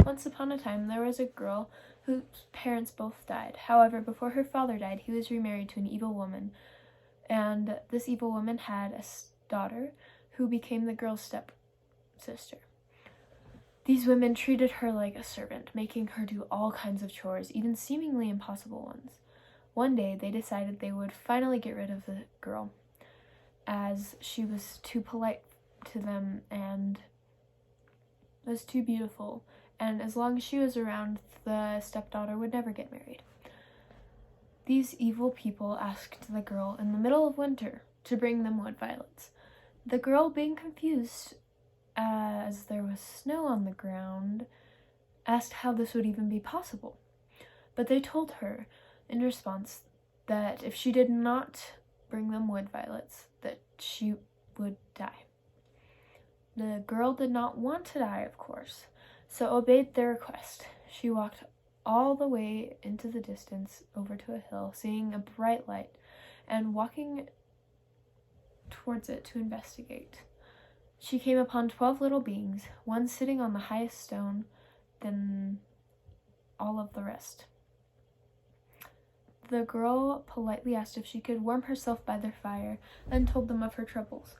Once upon a time, there was a girl whose parents both died. However, before her father died, he was remarried to an evil woman, and this evil woman had a daughter who became the girl's stepsister. These women treated her like a servant, making her do all kinds of chores, even seemingly impossible ones. One day, they decided they would finally get rid of the girl, as she was too polite to them and was too beautiful, and as long as she was around, the stepdaughter would never get married. These evil people asked the girl in the middle of winter to bring them wood violets. The girl, being confused as there was snow on the ground, asked how this would even be possible. But they told her in response that if she did not bring them wood violets, that she would die. The girl did not want to die, of course, so obeyed their request. She walked all the way into the distance over to a hill, seeing a bright light, and walking towards it to investigate. She came upon 12 little beings, one sitting on the highest stone, then all of the rest. The girl politely asked if she could warm herself by their fire, and told them of her troubles.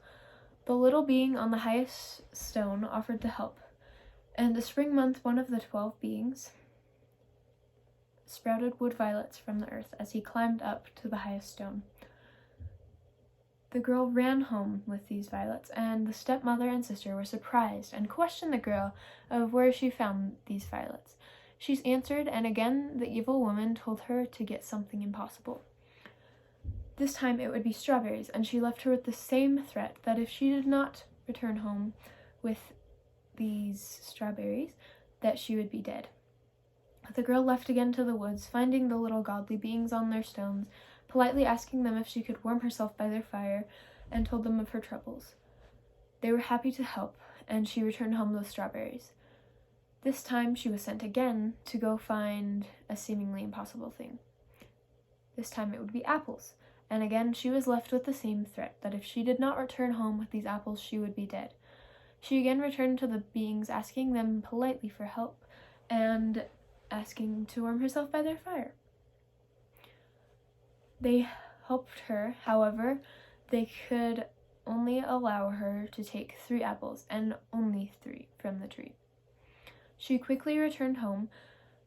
The little being on the highest stone offered to help, and a spring month one of the 12 beings sprouted wood violets from the earth as he climbed up to the highest stone. The girl ran home with these violets, and the stepmother and sister were surprised and questioned the girl of where she found these violets. She's answered, and again the evil woman told her to get something impossible. This time it would be strawberries, and she left her with the same threat that if she did not return home with these strawberries, that she would be dead. The girl left again to the woods, finding the little godly beings on their stones, politely asking them if she could warm herself by their fire, and told them of her troubles. They were happy to help, and she returned home with strawberries. This time she was sent again to go find a seemingly impossible thing. This time it would be apples, and again she was left with the same threat, that if she did not return home with these apples, she would be dead. She again returned to the beings, asking them politely for help, and asking to warm herself by their fire. They helped her, however, they could only allow her to take 3 apples, and only 3 from the tree. She quickly returned home,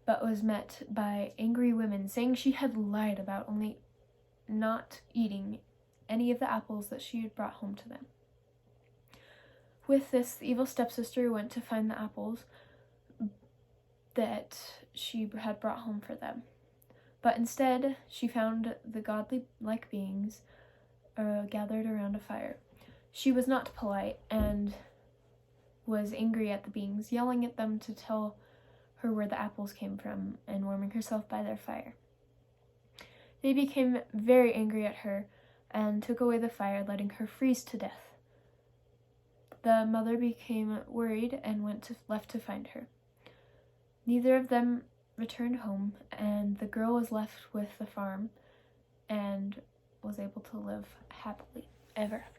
but was met by angry women, saying she had lied about only not eating any of the apples that she had brought home to them. With this, the evil stepsister went to find the apples that she had brought home for them. But instead, she found the godly-like beings gathered around a fire. She was not polite and was angry at the beings, yelling at them to tell her where the apples came from and warming herself by their fire. They became very angry at her and took away the fire, letting her freeze to death. The mother became worried and left to find her. Neither of them returned home, and the girl was left with the farm and was able to live happily ever after.